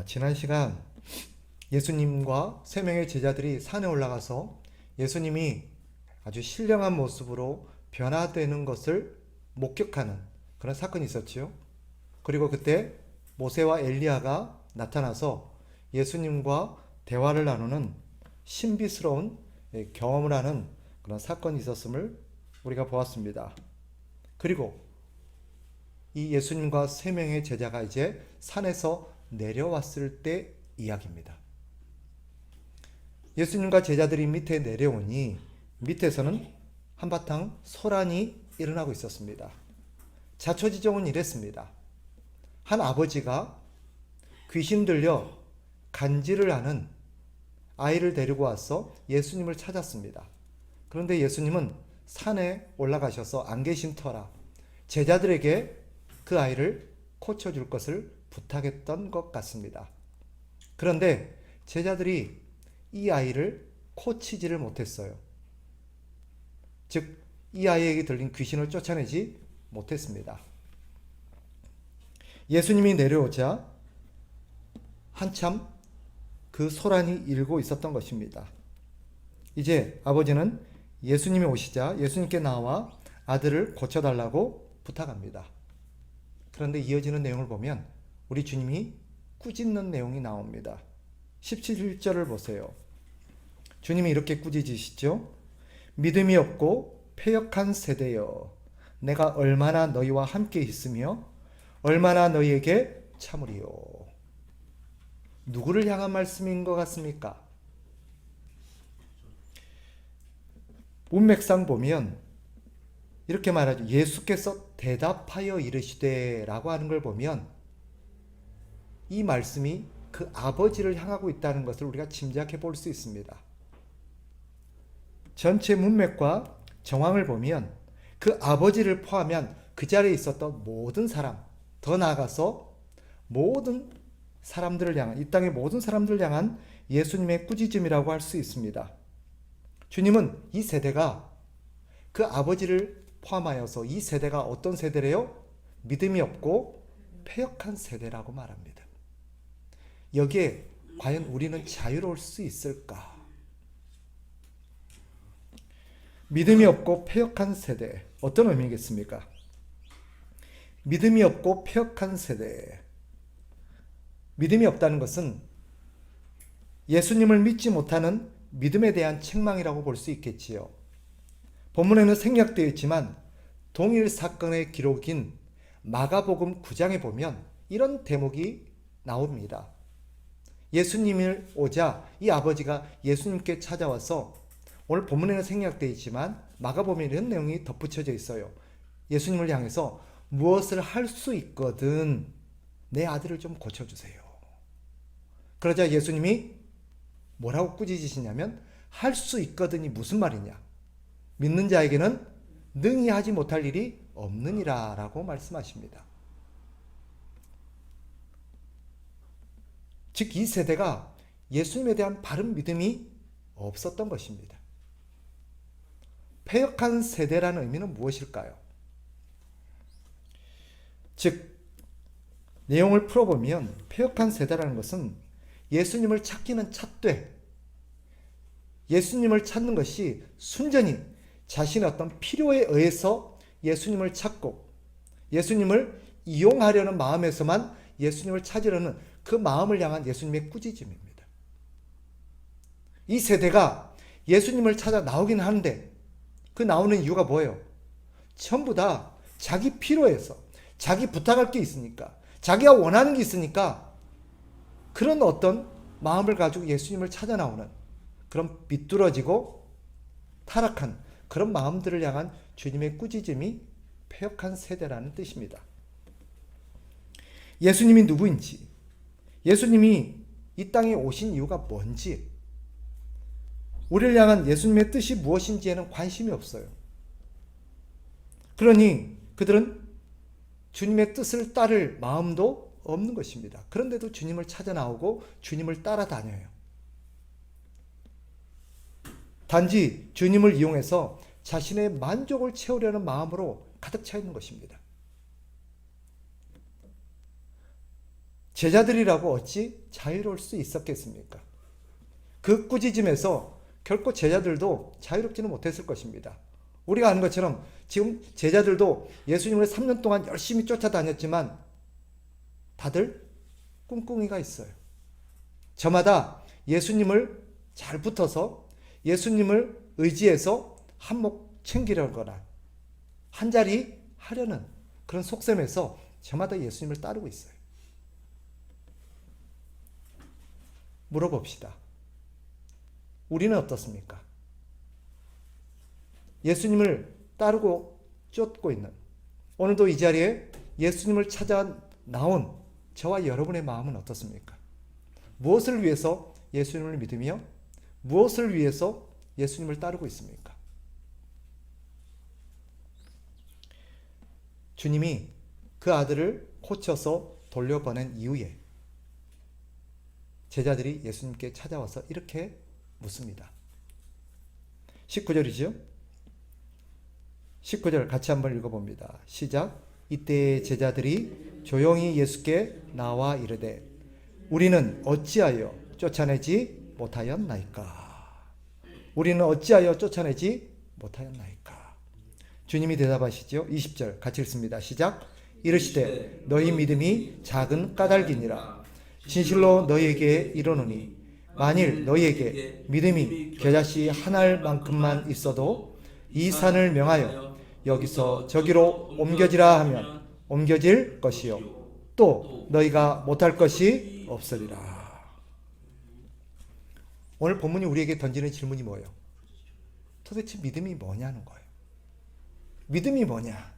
지난 시간 예수님과 세 명의 제자들이 산에 올라가서 예수님이 아주 신령한 모습으로 변화되는 것을 목격하는 그런 사건이 있었지요. 그리고 그때 모세와 엘리야가 나타나서 예수님과 대화를 나누는 신비스러운 경험을 하는 그런 사건이 있었음을 우리가 보았습니다. 그리고 이 예수님과 세 명의 제자가 이제 산에서 내려왔을 때 이야기입니다. 예수님과 제자들이 밑에 내려오니 밑에서는 한바탕 소란이 일어나고 있었습니다. 자초지종은 이랬습니다. 한 아버지가 귀신 들려 간질을 하는 아이를 데리고 와서 예수님을 찾았습니다. 그런데 예수님은 산에 올라가셔서 안 계신 터라 제자들에게 그 아이를 고쳐줄 것을 부탁했던 것 같습니다. 그런데 제자들이 이 아이를 고치지를 못했어요. 즉, 이 아이에게 들린 귀신을 쫓아내지 못했습니다. 예수님이 내려오자 한참 그 소란이 일고 있었던 것입니다. 이제 아버지는 예수님이 오시자 예수님께 나와 아들을 고쳐달라고 부탁합니다. 그런데 이어지는 내용을 보면 우리 주님이 꾸짖는 내용이 나옵니다. 17절을 보세요. 주님이 이렇게 꾸짖으시죠. 믿음이 없고 패역한 세대여, 내가 얼마나 너희와 함께 있으며 얼마나 너희에게 참으리요. 누구를 향한 말씀인 것 같습니까? 문맥상 보면 이렇게 말하죠. 예수께서 대답하여 이르시되 라고 하는 걸 보면 이 말씀이 그 아버지를 향하고 있다는 것을 우리가 짐작해 볼 수 있습니다. 전체 문맥과 정황을 보면 그 아버지를 포함한 그 자리에 있었던 모든 사람, 더 나아가서 모든 사람들을 향한, 이 땅의 모든 사람들을 향한 예수님의 꾸짖음이라고 할 수 있습니다. 주님은 이 세대가 그 아버지를 포함하여서 이 세대가 어떤 세대래요? 믿음이 없고 패역한 세대라고 말합니다. 여기에 과연 우리는 자유로울 수 있을까? 믿음이 없고 패역한 세대, 어떤 의미겠습니까? 믿음이 없고 패역한 세대. 믿음이 없다는 것은 예수님을 믿지 못하는 믿음에 대한 책망이라고 볼 수 있겠지요. 본문에는 생략되어 있지만 동일 사건의 기록인 마가복음 9장에 보면 이런 대목이 나옵니다. 예수님이 오자 이 아버지가 예수님께 찾아와서, 오늘 본문에는 생략되어 있지만 마가복음에 이런 내용이 덧붙여져 있어요. 예수님을 향해서 무엇을 할 수 있거든 내 아들을 좀 고쳐주세요. 그러자 예수님이 뭐라고 꾸짖으시냐면 할 수 있거든이 무슨 말이냐, 믿는 자에게는 능히 하지 못할 일이 없느니라 라고 말씀하십니다. 즉 이 세대가 예수님에 대한 바른 믿음이 없었던 것입니다. 패역한 세대라는 의미는 무엇일까요? 즉 내용을 풀어보면 패역한 세대라는 것은 예수님을 찾기는 찾되 예수님을 찾는 것이 순전히 자신의 어떤 필요에 의해서 예수님을 찾고 예수님을 이용하려는 마음에서만 예수님을 찾으려는 그 마음을 향한 예수님의 꾸짖음입니다. 이 세대가 예수님을 찾아 나오긴 하는데 그 나오는 이유가 뭐예요? 전부 다 자기 필요에서, 자기 부탁할 게 있으니까, 자기가 원하는 게 있으니까 그런 어떤 마음을 가지고 예수님을 찾아 나오는 그런 비뚤어지고 타락한 그런 마음들을 향한 주님의 꾸짖음이 패역한 세대라는 뜻입니다. 예수님이 누구인지, 예수님이 이 땅에 오신 이유가 뭔지, 우리를 향한 예수님의 뜻이 무엇인지에는 관심이 없어요. 그러니 그들은 주님의 뜻을 따를 마음도 없는 것입니다. 그런데도 주님을 찾아 나오고 주님을 따라다녀요. 단지 주님을 이용해서 자신의 만족을 채우려는 마음으로 가득 차 있는 것입니다. 제자들이라고 어찌 자유로울 수 있었겠습니까? 그 꾸짖음에서 결코 제자들도 자유롭지는 못했을 것입니다. 우리가 아는 것처럼 지금 제자들도 예수님을 3년 동안 열심히 쫓아다녔지만 다들 꿍꿍이가 있어요. 저마다 예수님을 잘 붙어서 예수님을 의지해서 한몫 챙기려거나 한자리 하려는 그런 속셈에서 저마다 예수님을 따르고 있어요. 물어봅시다. 우리는 어떻습니까? 예수님을 따르고 쫓고 있는, 오늘도 이 자리에 예수님을 찾아 나온 저와 여러분의 마음은 어떻습니까? 무엇을 위해서 예수님을 믿으며 무엇을 위해서 예수님을 따르고 있습니까? 주님이 그 아들을 고쳐서 돌려보낸 이후에 제자들이 예수님께 찾아와서 이렇게 묻습니다. 19절이죠. 19절 같이 한번 읽어봅니다. 시작. 이때 제자들이 조용히 예수께 나와 이르되 우리는 어찌하여 쫓아내지 못하였나이까? 우리는 어찌하여 쫓아내지 못하였나이까? 주님이 대답하시죠. 20절 같이 읽습니다. 시작. 이르시되 너희 믿음이 작은 까닭이니라. 진실로 너희에게 이르노니 만일 너희에게 믿음이 겨자씨 한 알만큼만 있어도 이 산을 명하여 여기서 저기로 옮겨지라 하면 옮겨질 것이요 또 너희가 못할 것이 없으리라. 오늘 본문이 우리에게 던지는 질문이 뭐예요? 도대체 믿음이 뭐냐는 거예요. 믿음이 뭐냐?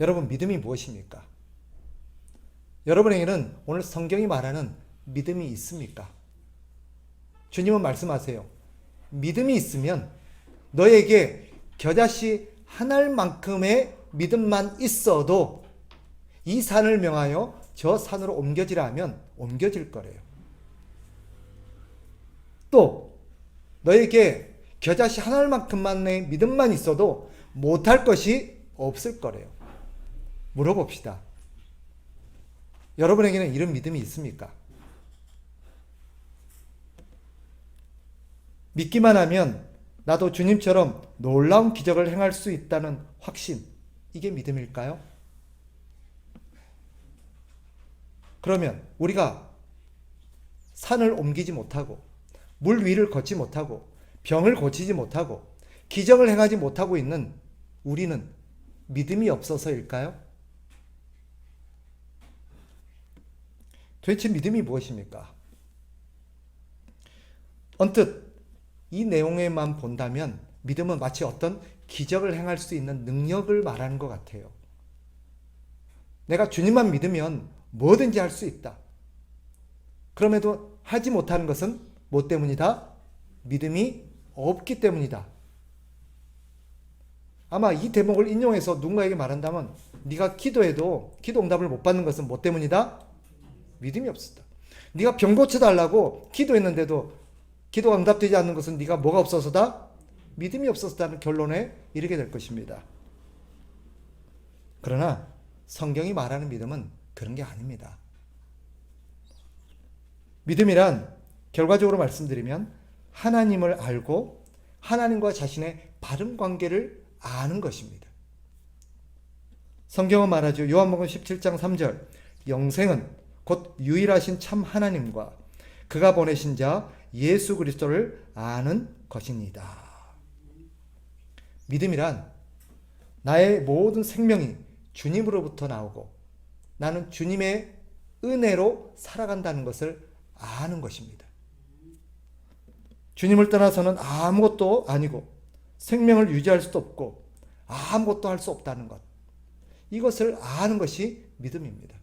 여러분, 믿음이 무엇입니까? 여러분에게는 오늘 성경이 말하는 믿음이 있습니까? 주님은 말씀하세요. 믿음이 있으면 너에게 겨자씨 한 알만큼의 믿음만 있어도 이 산을 명하여 저 산으로 옮겨지라 하면 옮겨질 거래요. 또 너에게 겨자씨 한 알만큼만의 믿음만 있어도 못할 것이 없을 거래요. 물어봅시다. 여러분에게는 이런 믿음이 있습니까? 믿기만 하면 나도 주님처럼 놀라운 기적을 행할 수 있다는 확신, 이게 믿음일까요? 그러면 우리가 산을 옮기지 못하고 물 위를 걷지 못하고 병을 고치지 못하고 기적을 행하지 못하고 있는 우리는 믿음이 없어서일까요? 도대체 믿음이 무엇입니까? 언뜻 이 내용에만 본다면 믿음은 마치 어떤 기적을 행할 수 있는 능력을 말하는 것 같아요. 내가 주님만 믿으면 뭐든지 할 수 있다. 그럼에도 하지 못하는 것은 뭐 때문이다? 믿음이 없기 때문이다. 아마 이 대목을 인용해서 누군가에게 말한다면 네가 기도해도 기도 응답을 못 받는 것은 뭐 때문이다? 믿음이 없었다. 네가 병 고쳐달라고 기도했는데도 기도가 응답되지 않는 것은 네가 뭐가 없어서다? 믿음이 없어서다는 결론에 이르게 될 것입니다. 그러나 성경이 말하는 믿음은 그런 게 아닙니다. 믿음이란 결과적으로 말씀드리면 하나님을 알고 하나님과 자신의 바른 관계를 아는 것입니다. 성경은 말하죠. 요한복음 17장 3절 영생은 곧 유일하신 참 하나님과 그가 보내신 자 예수 그리스도를 아는 것입니다. 믿음이란 나의 모든 생명이 주님으로부터 나오고 나는 주님의 은혜로 살아간다는 것을 아는 것입니다. 주님을 떠나서는 아무것도 아니고 생명을 유지할 수도 없고 아무것도 할 수 없다는 것. 이것을 아는 것이 믿음입니다.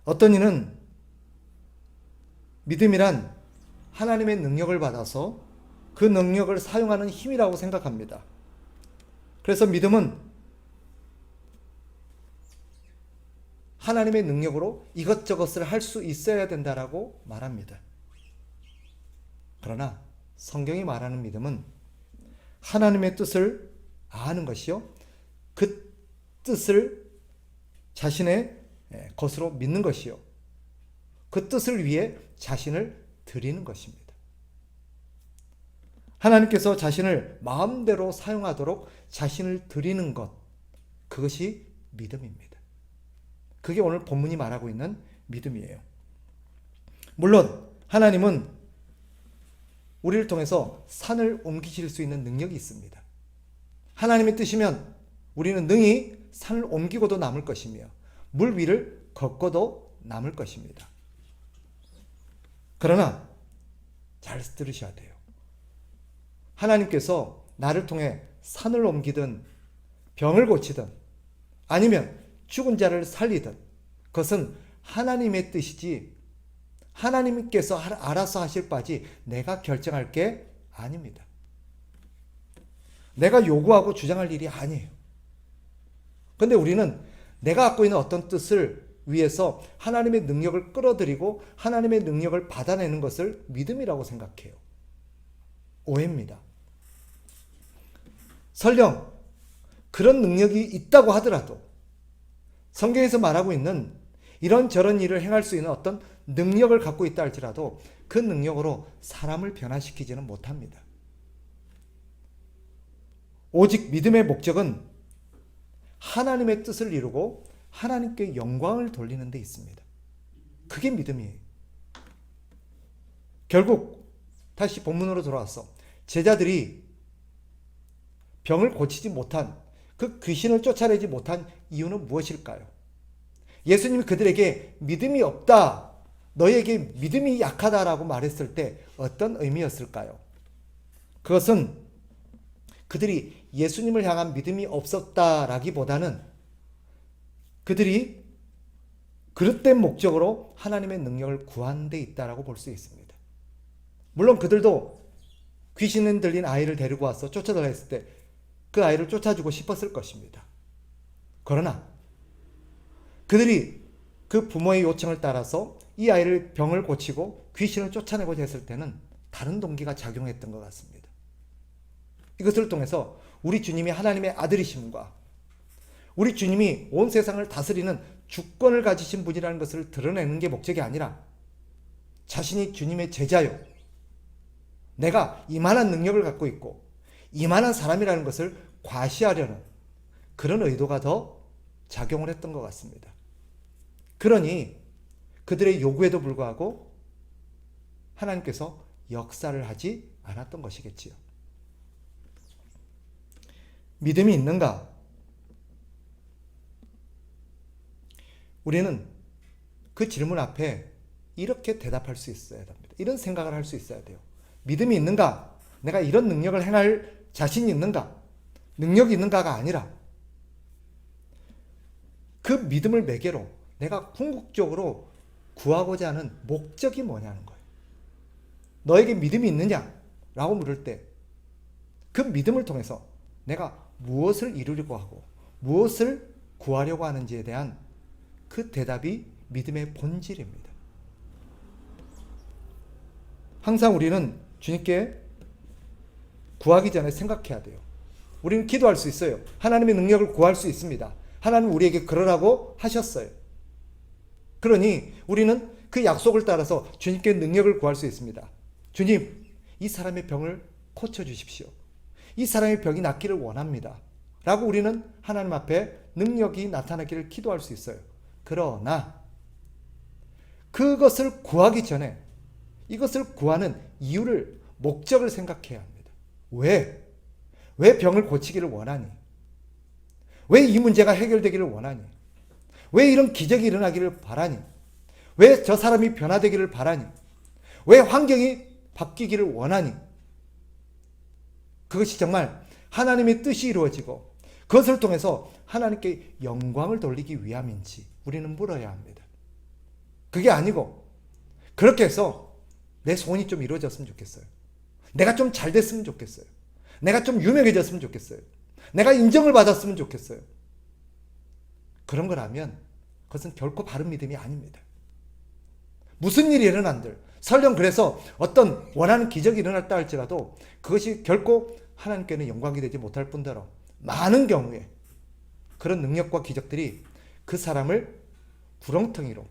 어떤 이는 믿음이란 하나님의 능력을 받아서 그 능력을 사용하는 힘이라고 생각합니다. 그래서 믿음은 하나님의 능력으로 이것저것을 할 수 있어야 된다라고 말합니다. 그러나 성경이 말하는 믿음은 하나님의 뜻을 아는 것이요. 그 뜻을 자신의 것으로 믿는 것이요. 그 뜻을 위해 자신을 드리는 것입니다. 하나님께서 자신을 마음대로 사용하도록 자신을 드리는 것, 그것이 믿음입니다. 그게 오늘 본문이 말하고 있는 믿음이에요. 물론 하나님은 우리를 통해서 산을 옮기실 수 있는 능력이 있습니다. 하나님의 뜻이면 우리는 능히 산을 옮기고도 남을 것이며 물 위를 걷고도 남을 것입니다. 그러나 잘 들으셔야 돼요. 하나님께서 나를 통해 산을 옮기든 병을 고치든 아니면 죽은 자를 살리든 그것은 하나님의 뜻이지 하나님께서 알아서 하실 바지 내가 결정할 게 아닙니다. 내가 요구하고 주장할 일이 아니에요. 그런데 우리는 내가 갖고 있는 어떤 뜻을 위해서 하나님의 능력을 끌어들이고 하나님의 능력을 받아내는 것을 믿음이라고 생각해요. 오해입니다. 설령 그런 능력이 있다고 하더라도 성경에서 말하고 있는 이런저런 일을 행할 수 있는 어떤 능력을 갖고 있다 할지라도 그 능력으로 사람을 변화시키지는 못합니다. 오직 믿음의 목적은 하나님의 뜻을 이루고 하나님께 영광을 돌리는 데 있습니다. 그게 믿음이에요. 결국 다시 본문으로 돌아와서 제자들이 병을 고치지 못한 그 귀신을 쫓아내지 못한 이유는 무엇일까요? 예수님이 그들에게 믿음이 없다, 너에게 믿음이 약하다라고 말했을 때 어떤 의미였을까요? 그것은 그들이 예수님을 향한 믿음이 없었다라기보다는 그들이 그릇된 목적으로 하나님의 능력을 구한 데 있다라고 볼 수 있습니다. 물론 그들도 귀신 들린 아이를 데리고 와서 쫓아달라 했을 때 그 아이를 쫓아주고 싶었을 것입니다. 그러나 그들이 그 부모의 요청을 따라서 이 아이를 병을 고치고 귀신을 쫓아내고자 했을 때는 다른 동기가 작용했던 것 같습니다. 이것을 통해서 우리 주님이 하나님의 아들이심과 우리 주님이 온 세상을 다스리는 주권을 가지신 분이라는 것을 드러내는 게 목적이 아니라 자신이 주님의 제자요, 내가 이만한 능력을 갖고 있고 이만한 사람이라는 것을 과시하려는 그런 의도가 더 작용을 했던 것 같습니다. 그러니 그들의 요구에도 불구하고 하나님께서 역사를 하지 않았던 것이겠지요. 믿음이 있는가? 우리는 그 질문 앞에 이렇게 대답할 수 있어야 됩니다. 이런 생각을 할 수 있어야 돼요. 믿음이 있는가? 내가 이런 능력을 행할 자신이 있는가? 능력이 있는가가 아니라 그 믿음을 매개로 내가 궁극적으로 구하고자 하는 목적이 뭐냐는 거예요. 너에게 믿음이 있느냐? 라고 물을 때 그 믿음을 통해서 내가 무엇을 이루려고 하고 무엇을 구하려고 하는지에 대한 그 대답이 믿음의 본질입니다. 항상 우리는 주님께 구하기 전에 생각해야 돼요. 우리는 기도할 수 있어요. 하나님의 능력을 구할 수 있습니다. 하나님 우리에게 그러라고 하셨어요. 그러니 우리는 그 약속을 따라서 주님께 능력을 구할 수 있습니다. 주님, 이 사람의 병을 고쳐주십시오. 이 사람의 병이 낫기를 원합니다. 라고 우리는 하나님 앞에 능력이 나타나기를 기도할 수 있어요. 그러나 그것을 구하기 전에 이것을 구하는 이유를, 목적을 생각해야 합니다. 왜 병을 고치기를 원하니? 왜 이 문제가 해결되기를 원하니? 왜 이런 기적이 일어나기를 바라니? 왜 저 사람이 변화되기를 바라니? 왜 환경이 바뀌기를 원하니? 그것이 정말 하나님의 뜻이 이루어지고 그것을 통해서 하나님께 영광을 돌리기 위함인지 우리는 물어야 합니다. 그게 아니고 그렇게 해서 내 소원이 좀 이루어졌으면 좋겠어요. 내가 좀 잘 됐으면 좋겠어요. 내가 좀 유명해졌으면 좋겠어요. 내가 인정을 받았으면 좋겠어요. 그런 거라면 그것은 결코 바른 믿음이 아닙니다. 무슨 일이 일어난들, 설령 그래서 어떤 원하는 기적이 일어났다 할지라도 그것이 결코 하나님께는 영광이 되지 못할 뿐더러 많은 경우에 그런 능력과 기적들이 그 사람을 구렁텅이로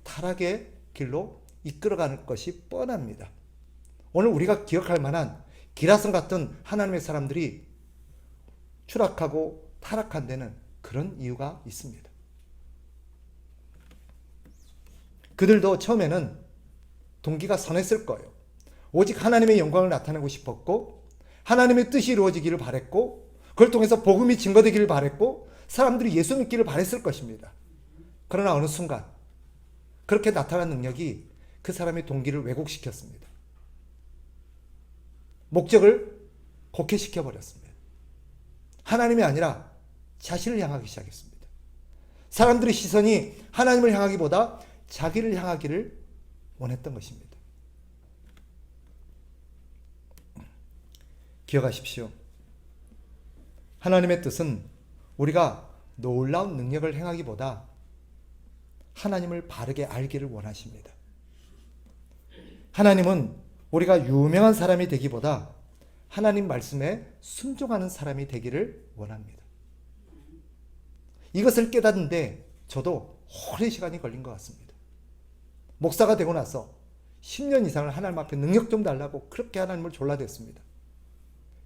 타락의 길로 이끌어가는 것이 뻔합니다. 오늘 우리가 기억할 만한 기라성 같은 하나님의 사람들이 추락하고 타락한 데는 그런 이유가 있습니다. 그들도 처음에는 동기가 선했을 거예요. 오직 하나님의 영광을 나타내고 싶었고 하나님의 뜻이 이루어지기를 바랬고 그걸 통해서 복음이 증거되기를 바랬고 사람들이 예수 믿기를 바랬을 것입니다. 그러나 어느 순간 그렇게 나타난 능력이 그 사람의 동기를 왜곡시켰습니다. 목적을 곡해시켜 버렸습니다. 하나님이 아니라 자신을 향하기 시작했습니다. 사람들의 시선이 하나님을 향하기보다 자기를 향하기를 원했던 것입니다. 기억하십시오. 하나님의 뜻은 우리가 놀라운 능력을 행하기보다 하나님을 바르게 알기를 원하십니다. 하나님은 우리가 유명한 사람이 되기보다 하나님 말씀에 순종하는 사람이 되기를 원합니다. 이것을 깨닫는데 저도 오랜 시간이 걸린 것 같습니다. 목사가 되고 나서 10년 이상을 하나님 앞에 능력 좀 달라고 그렇게 하나님을 졸라댔습니다.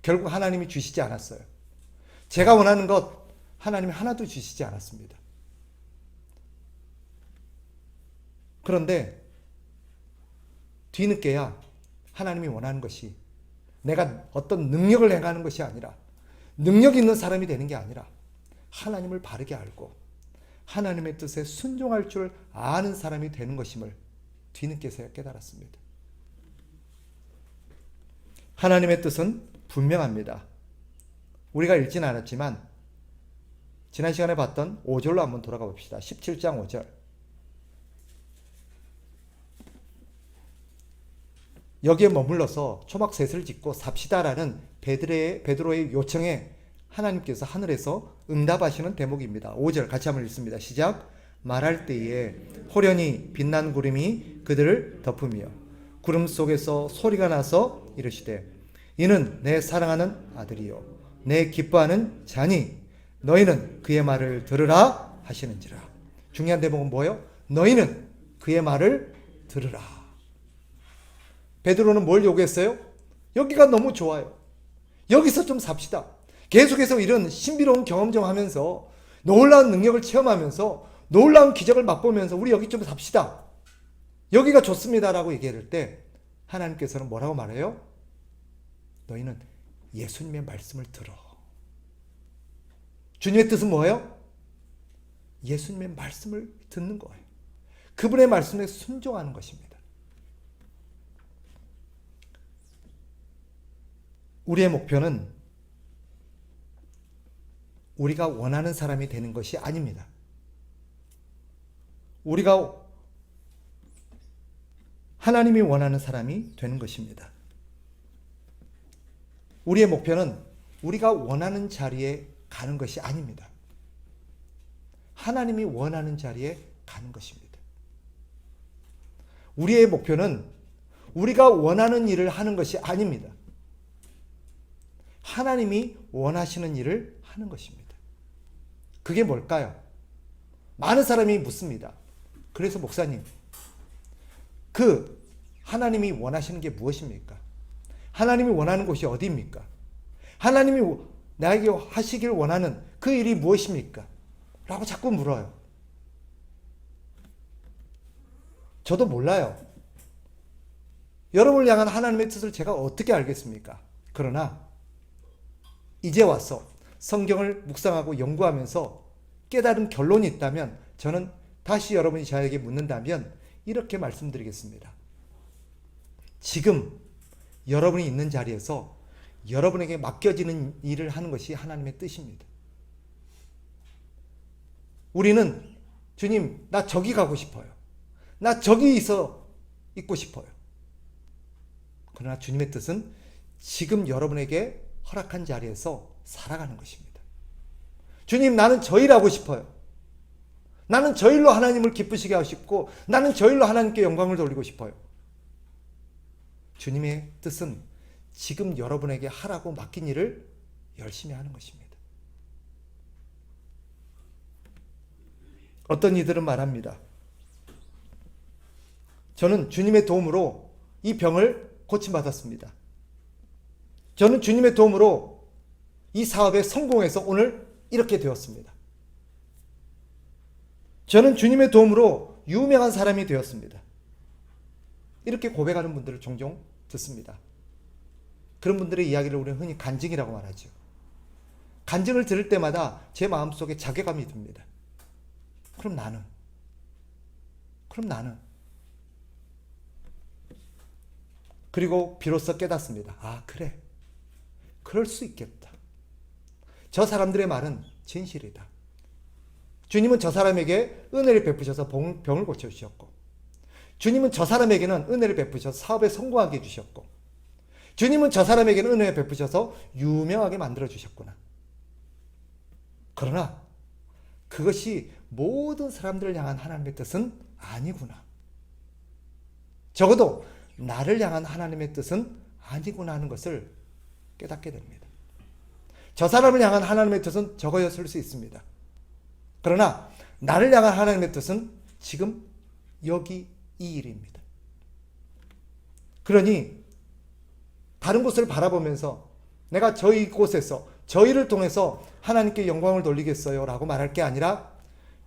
결국 하나님이 주시지 않았어요. 제가 원하는 것 하나님이 하나도 주시지 않았습니다. 그런데 뒤늦게야 하나님이 원하는 것이 내가 어떤 능력을 행하는 것이 아니라 능력 있는 사람이 되는 게 아니라 하나님을 바르게 알고 하나님의 뜻에 순종할 줄 아는 사람이 되는 것임을 뒤늦게서야 깨달았습니다. 하나님의 뜻은 분명합니다. 우리가 읽지는 않았지만 지난 시간에 봤던 5절로 한번 돌아가 봅시다. 17장 5절. 여기에 머물러서 초막셋을 짓고 삽시다라는 베드로의 요청에 하나님께서 하늘에서 응답하시는 대목입니다. 5절 같이 한번 읽습니다. 시작. 말할 때에 호련히 빛난 구름이 그들을 덮으며 구름 속에서 소리가 나서 이르시되 이는 내 사랑하는 아들이요 내 기뻐하는 자니 너희는 그의 말을 들으라 하시는지라. 중요한 대목은 뭐예요? 너희는 그의 말을 들으라. 베드로는 뭘 요구했어요? 여기가 너무 좋아요. 여기서 좀 삽시다. 계속해서 이런 신비로운 경험 좀 하면서 놀라운 능력을 체험하면서 놀라운 기적을 맛보면서 우리 여기 좀 삽시다. 여기가 좋습니다라고 얘기할 때 하나님께서는 뭐라고 말해요? 너희는 예수님의 말씀을 들어. 주님의 뜻은 뭐예요? 예수님의 말씀을 듣는 거예요. 그분의 말씀에 순종하는 것입니다. 우리의 목표는 우리가 원하는 사람이 되는 것이 아닙니다. 우리가 하나님이 원하는 사람이 되는 것입니다. 우리의 목표는 우리가 원하는 자리에 가는 것이 아닙니다. 하나님이 원하는 자리에 가는 것입니다. 우리의 목표는 우리가 원하는 일을 하는 것이 아닙니다. 하나님이 원하시는 일을 하는 것입니다. 그게 뭘까요? 많은 사람이 묻습니다. 그래서 목사님, 그 하나님이 원하시는 게 무엇입니까? 하나님이 원하는 곳이 어디입니까? 하나님이 나에게 하시길 원하는 그 일이 무엇입니까? 라고 자꾸 물어요. 저도 몰라요. 여러분을 향한 하나님의 뜻을 제가 어떻게 알겠습니까? 그러나 이제 와서 성경을 묵상하고 연구하면서 깨달은 결론이 있다면 저는 다시 여러분이 저에게 묻는다면 이렇게 말씀드리겠습니다. 지금 여러분이 있는 자리에서 여러분에게 맡겨지는 일을 하는 것이 하나님의 뜻입니다. 우리는 주님, 나 저기 가고 싶어요. 나 저기 있고 싶어요. 그러나 주님의 뜻은 지금 여러분에게 허락한 자리에서 살아가는 것입니다. 주님, 나는 저 일하고 싶어요. 나는 저 일로 하나님을 기쁘시게 하고 싶고 나는 저 일로 하나님께 영광을 돌리고 싶어요. 주님의 뜻은 지금 여러분에게 하라고 맡긴 일을 열심히 하는 것입니다. 어떤 이들은 말합니다. 저는 주님의 도움으로 이 병을 고침받았습니다. 저는 주님의 도움으로 이 사업에 성공해서 오늘 이렇게 되었습니다. 저는 주님의 도움으로 유명한 사람이 되었습니다. 이렇게 고백하는 분들을 종종 듣습니다. 그런 분들의 이야기를 우리는 흔히 간증이라고 말하죠. 간증을 들을 때마다 제 마음속에 자괴감이 듭니다. 그럼 나는? 그리고 비로소 깨닫습니다. 아, 그래. 그럴 수 있겠다. 저 사람들의 말은 진실이다. 주님은 저 사람에게 은혜를 베푸셔서 병을 고쳐주셨고, 주님은 저 사람에게는 은혜를 베푸셔서 사업에 성공하게 해주셨고, 주님은 저 사람에게는 은혜를 베푸셔서 유명하게 만들어주셨구나. 그러나 그것이 모든 사람들을 향한 하나님의 뜻은 아니구나. 적어도 나를 향한 하나님의 뜻은 아니구나 하는 것을 깨닫게 됩니다. 저 사람을 향한 하나님의 뜻은 저거였을 수 있습니다. 그러나 나를 향한 하나님의 뜻은 지금 여기 이 일입니다. 그러니 다른 곳을 바라보면서 내가 저희 곳에서 저희를 통해서 하나님께 영광을 돌리겠어요 라고 말할 게 아니라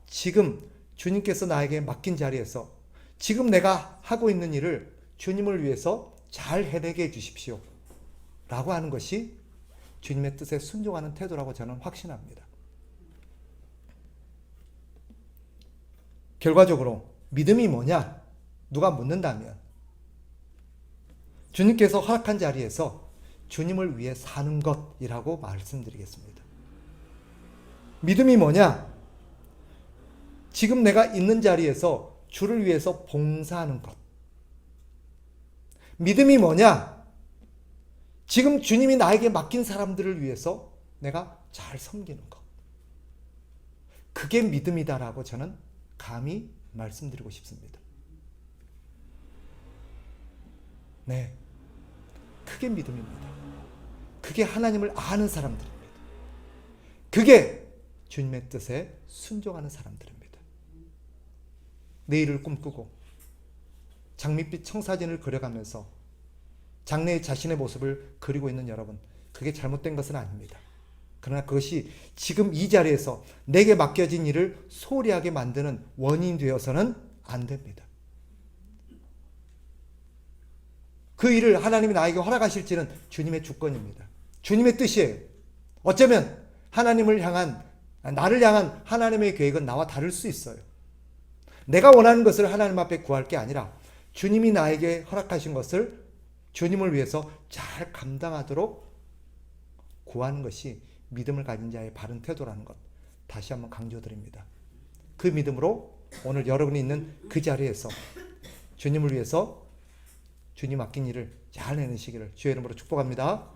지금 주님께서 나에게 맡긴 자리에서 지금 내가 하고 있는 일을 주님을 위해서 잘 해내게 해주십시오 라고 하는 것이 주님의 뜻에 순종하는 태도라고 저는 확신합니다. 결과적으로 믿음이 뭐냐? 누가 묻는다면 주님께서 허락한 자리에서 주님을 위해 사는 것이라고 말씀드리겠습니다. 믿음이 뭐냐? 지금 내가 있는 자리에서 주를 위해서 봉사하는 것. 믿음이 뭐냐? 지금 주님이 나에게 맡긴 사람들을 위해서 내가 잘 섬기는 것. 그게 믿음이다라고 저는 감히 말씀드리고 싶습니다. 네. 그게 믿음입니다. 그게 하나님을 아는 사람들입니다. 그게 주님의 뜻에 순종하는 사람들입니다. 내일을 꿈꾸고 장밋빛 청사진을 그려가면서 장래의 자신의 모습을 그리고 있는 여러분, 그게 잘못된 것은 아닙니다. 그러나 그것이 지금 이 자리에서 내게 맡겨진 일을 소홀히 하게 만드는 원인이 되어서는 안 됩니다. 그 일을 하나님이 나에게 허락하실지는 주님의 주권입니다. 주님의 뜻이에요. 어쩌면 하나님을 향한, 나를 향한 하나님의 계획은 나와 다를 수 있어요. 내가 원하는 것을 하나님 앞에 구할 게 아니라 주님이 나에게 허락하신 것을 주님을 위해서 잘 감당하도록 구하는 것이 믿음을 가진 자의 바른 태도라는 것, 다시 한번 강조드립니다. 그 믿음으로 오늘 여러분이 있는 그 자리에서 주님을 위해서 주님 맡긴 일을 잘 해내시기를 주의 이름으로 축복합니다.